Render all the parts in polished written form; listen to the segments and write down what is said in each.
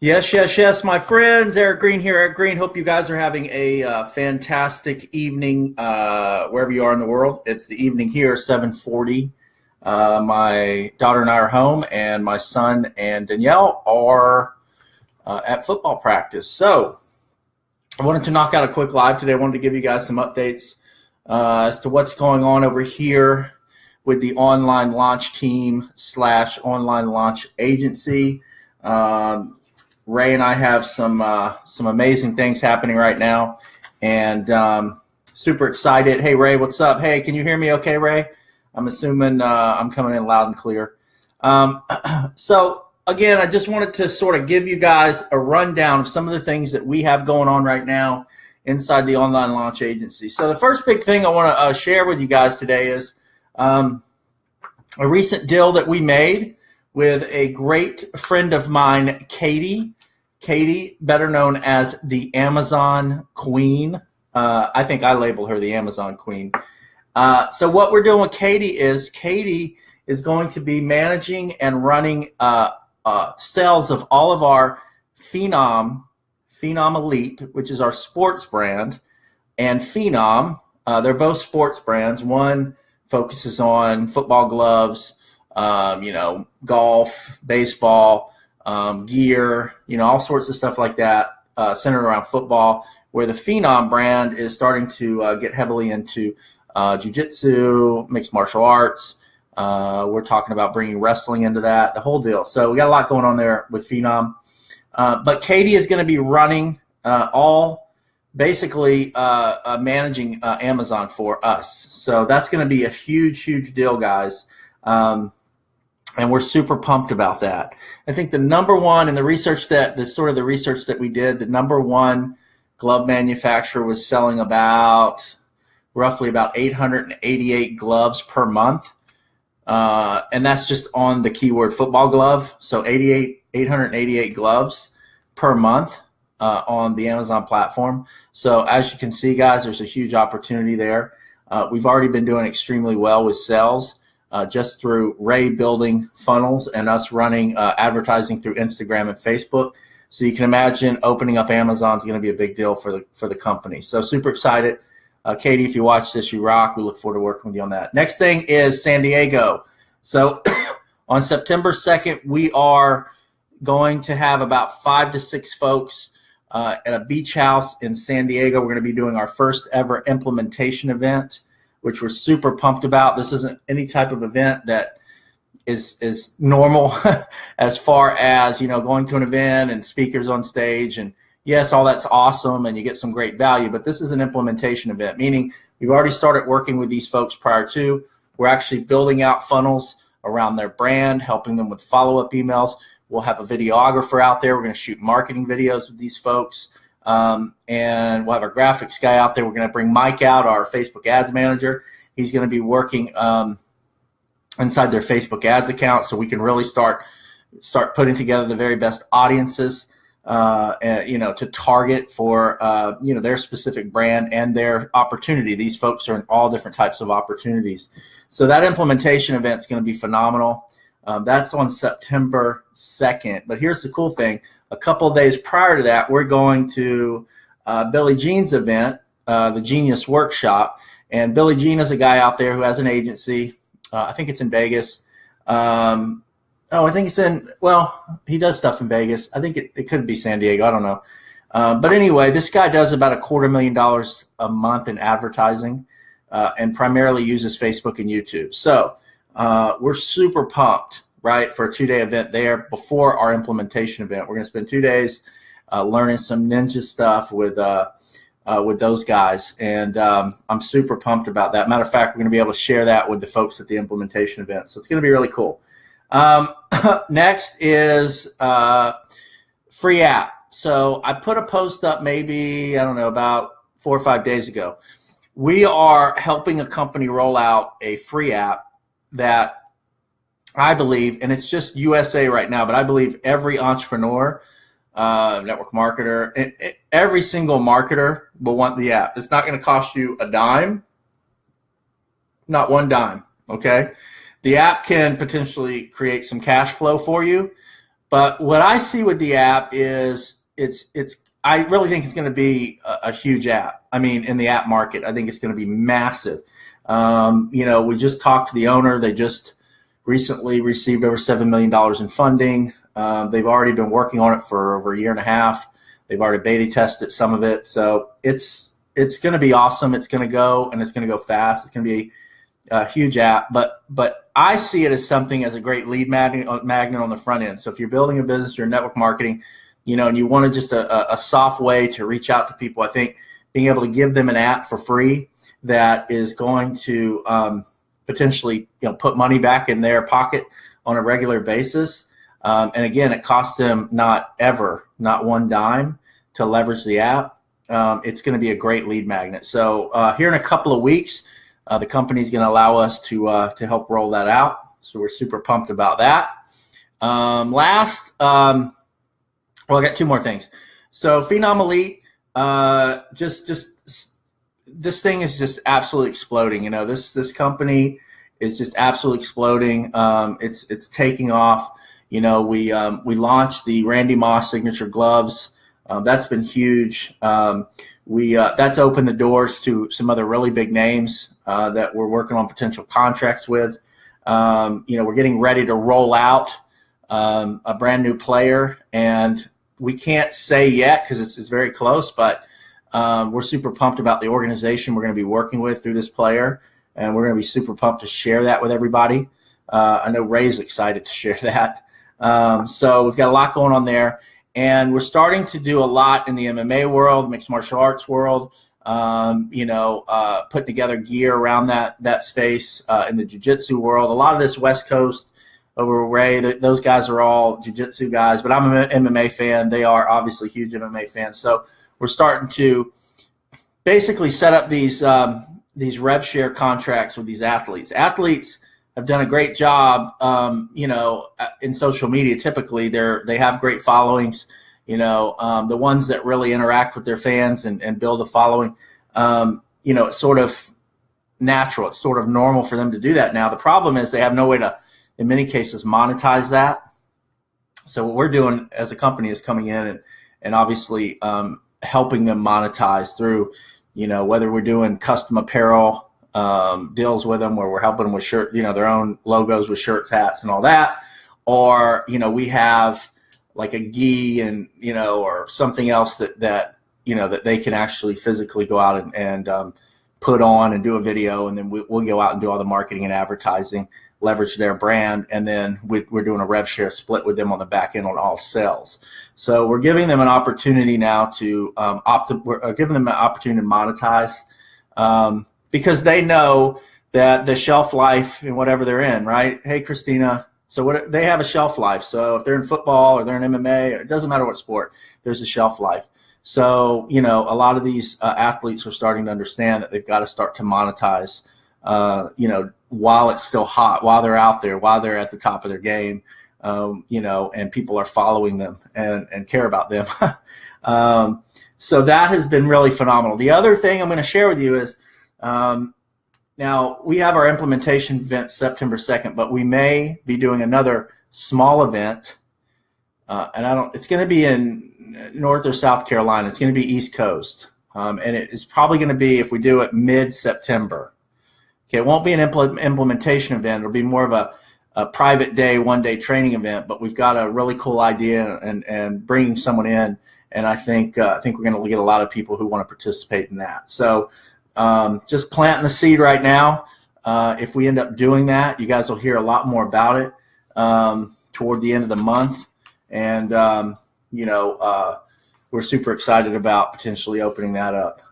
Yes, yes, yes, my friends. Eric Green here. Eric Green. Hope you guys are having a fantastic evening wherever you are in the world. It's the evening here, 7:40. My daughter and I are home, and my son and Danielle are at football practice. So I wanted to knock out a quick live today. I wanted to give you guys some updates as to what's going on over here with the online launch team slash online launch agency. Ray and I have some amazing things happening right now, and super excited. Hey, Ray, what's up? Hey, can you hear me okay, Ray? I'm assuming I'm coming in loud and clear. So, again, I just wanted to sort of give you guys a rundown of some of the things that we have going on right now inside the online launch agency. So the first big thing I want to share with you guys today is a recent deal that we made with a great friend of mine, Katie. Katie, better known as the Amazon Queen. I think I label her the Amazon Queen. So what we're doing with Katie is going to be managing and running sales of all of our Phenom Elite, which is our sports brand, and Phenom. They're both sports brands. One focuses on football gloves, golf, baseball, gear, all sorts of stuff like that, centered around football, where the Phenom brand is starting to get heavily into jiu-jitsu, mixed martial arts. We're talking about bringing wrestling into that, the whole deal. So we got a lot going on there with Phenom. But Katie is going to be running basically managing Amazon for us. So that's going to be a huge, huge deal, guys. And we're super pumped about that. I think the number one in the research that we did, the number one glove manufacturer was selling roughly about 888 gloves per month. And that's just on the keyword football glove. So 888 gloves per month on the Amazon platform. So as you can see, guys, there's a huge opportunity there. We've already been doing extremely well with sales. Just through Ray building funnels and us running advertising through Instagram and Facebook. So you can imagine opening up Amazon is going to be a big deal for the company. So super excited. Katie, if you watch this, you rock. We look forward to working with you on that. Next thing is San Diego. So on September 2nd, we are going to have about 5 to 6 folks at a beach house in San Diego. We're going to be doing our first ever implementation event, which we're super pumped about. This isn't any type of event that is normal as far as, going to an event and speakers on stage. And yes, all that's awesome and you get some great value, but this is an implementation event, meaning we've already started working with these folks prior to. We're actually building out funnels around their brand, helping them with follow-up emails. We'll have a videographer out there. We're going to shoot marketing videos with these folks. And we'll have our graphics guy out there. We're going to bring Mike out, our Facebook ads manager. He's going to be working inside their Facebook ads account so we can really start putting together the very best audiences, to target for, their specific brand and their opportunity. These folks are in all different types of opportunities. So that implementation event is going to be phenomenal. That's on September 2nd. But here's the cool thing. A couple of days prior to that, we're going to Billy Jean's event, the Genius Workshop. And Billy Jean is a guy out there who has an agency. I think it's in Vegas. I think he does stuff in Vegas. I think it could be San Diego. I don't know. But anyway, this guy does about $250,000 a month in advertising and primarily uses Facebook and YouTube. So we're super pumped, right, for a 2-day event there before our implementation event. We're going to spend 2 days learning some ninja stuff with those guys, and I'm super pumped about that. Matter of fact, we're going to be able to share that with the folks at the implementation event, so it's going to be really cool. Next is free app. So I put a post up about 4 or 5 days ago. We are helping a company roll out a free app that I believe, and it's just USA right now, but I believe every entrepreneur, network marketer, every single marketer will want the app. It's not going to cost you a dime, not one dime, okay? The app can potentially create some cash flow for you, But what I see with the app is I really think it's going to be a huge app. I mean, in the app market, I think it's going to be massive. We just talked to the owner. They just recently received over $7 million in funding. They've already been working on it for over a year and a half. They've already beta tested some of it. So it's going to be awesome. It's going to go, and it's going to go fast. It's going to be a huge app. But I see it as something as a great lead magnet on the front end. So if you're building a business, you're network marketing, and you want just a soft way to reach out to people, I think being able to give them an app for free that is going to potentially put money back in their pocket on a regular basis. And again, it costs them not one dime to leverage the app. It's going to be a great lead magnet. So here in a couple of weeks, the company is going to allow us to help roll that out. So we're super pumped about that. I got two more things. So Phenom Elite, this thing is just absolutely exploding. This company is just absolutely exploding. It's taking off. We launched the Randy Moss signature gloves. That's been huge. That's opened the doors to some other really big names that we're working on potential contracts with. We're getting ready to roll out a brand new player, and we can't say yet because it's very close, but we're super pumped about the organization we're going to be working with through this player, and we're going to be super pumped to share that with everybody. I know Ray's excited to share that. So we've got a lot going on there, and we're starting to do a lot in the MMA world, mixed martial arts world, putting together gear around that space in the jiu-jitsu world. A lot of this West Coast over Ray, those guys are all jiu-jitsu guys, but I'm an MMA fan. They are obviously huge MMA fans. So we're starting to basically set up these rev share contracts with these athletes. Athletes have done a great job, in social media. Typically, they have great followings. The ones that really interact with their fans and build a following. It's sort of natural. It's sort of normal for them to do that now. The problem is they have no way to, in many cases, monetize that. So what we're doing as a company is coming in and obviously helping them monetize through, whether we're doing custom apparel deals with them where we're helping them with their own logos with shirts, hats, and all that, or we have like a gi and or something else that they can actually physically go out and put on and do a video, and then we'll go out and do all the marketing and advertising, leverage their brand, and then we're doing a rev share split with them on the back end on all sales. So we're giving them an opportunity now to giving them an opportunity to monetize because they know that the shelf life in whatever they're in, right? Hey, Christina. So they have a shelf life. So if they're in football or they're in MMA, it doesn't matter what sport, there's a shelf life. So, a lot of these athletes are starting to understand that they've got to start to monetize, while it's still hot, while they're out there, while they're at the top of their game, and people are following them and care about them. So that has been really phenomenal. The other thing I'm going to share with you is now we have our implementation event September 2nd, but we may be doing another small event, and it's going to be in North or South Carolina. It's going to be East Coast, and it's probably going to be, if we do it, mid-September. Okay, it won't be an implementation event. It'll be more of a private day, one-day training event. But we've got a really cool idea and bringing someone in, and I think we're going to get a lot of people who want to participate in that. So just planting the seed right now. If we end up doing that, you guys will hear a lot more about it toward the end of the month, and we're super excited about potentially opening that up.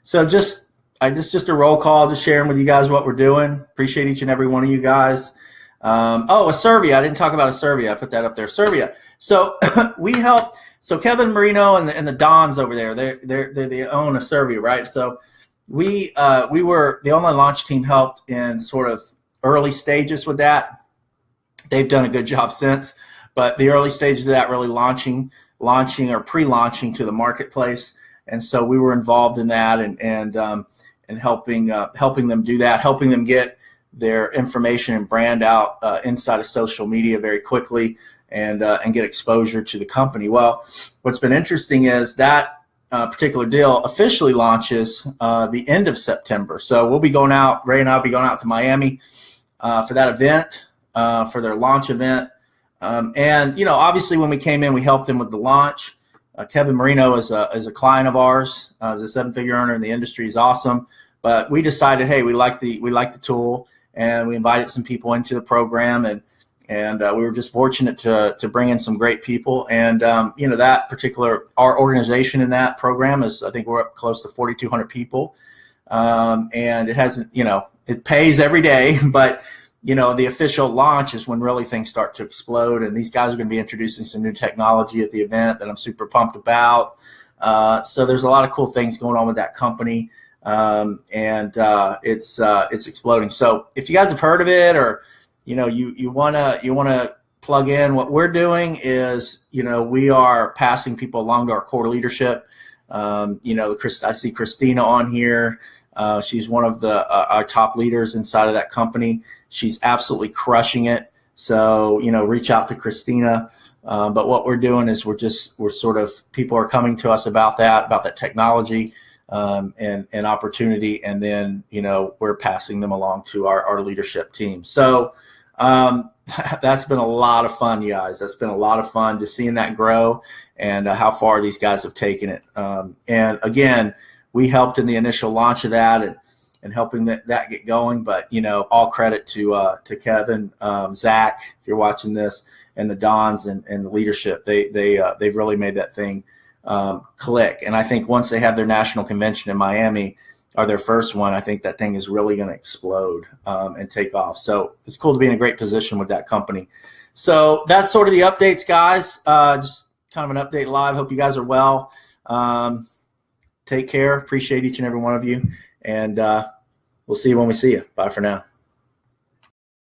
So just a roll call, just sharing with you guys what we're doing. Appreciate each and every one of you guys. Acervia. I didn't talk about Acervia. I put that up there. Acervia. So we help. So Kevin Marino and the Dons over there, they own Acervia, right? So we were the online launch team, helped in sort of early stages with that. They've done a good job since, but the early stages of that really launching or pre-launching to the marketplace. And so we were involved in that and helping them do that, helping them get their information and brand out inside of social media very quickly and get exposure to the company. Well, what's been interesting is that particular deal officially launches the end of September. So we'll be going out, Ray and I will be going out to Miami for that event, for their launch event. And, obviously when we came in, we helped them with the launch. Kevin Marino is a client of ours. He's a 7-figure earner in the industry. He's awesome. But we decided, hey, we like the tool, and we invited some people into the program, and we were just fortunate to bring in some great people. And that particular, our organization in that program is, I think we're up close to 4,200 people, and it hasn't, it pays every day, but the official launch is when really things start to explode, and these guys are going to be introducing some new technology at the event that I'm super pumped about. So there's a lot of cool things going on with that company. And it's exploding. So if you guys have heard of it, or you wanna plug in, what we're doing is we are passing people along to our core leadership. I see Christina on here. She's one of our top leaders inside of that company. She's absolutely crushing it. So reach out to Christina. But what we're doing is we're sort of, people are coming to us about that technology. And opportunity, and then we're passing them along to our leadership team. So that's been a lot of fun, you guys. That's been a lot of fun just seeing that grow and how far these guys have taken it. And again, we helped in the initial launch of that and helping that get going. But all credit to Kevin, Zach, if you're watching this, and the Dons and the leadership. They've really made that thing click. And I think once they have their national convention in Miami, or their first one, I think that thing is really going to explode and take off. So it's cool to be in a great position with that company. So that's sort of the updates, guys. Just kind of an update live. Hope you guys are well. Take care. Appreciate each and every one of you. And we'll see you when we see you. Bye for now.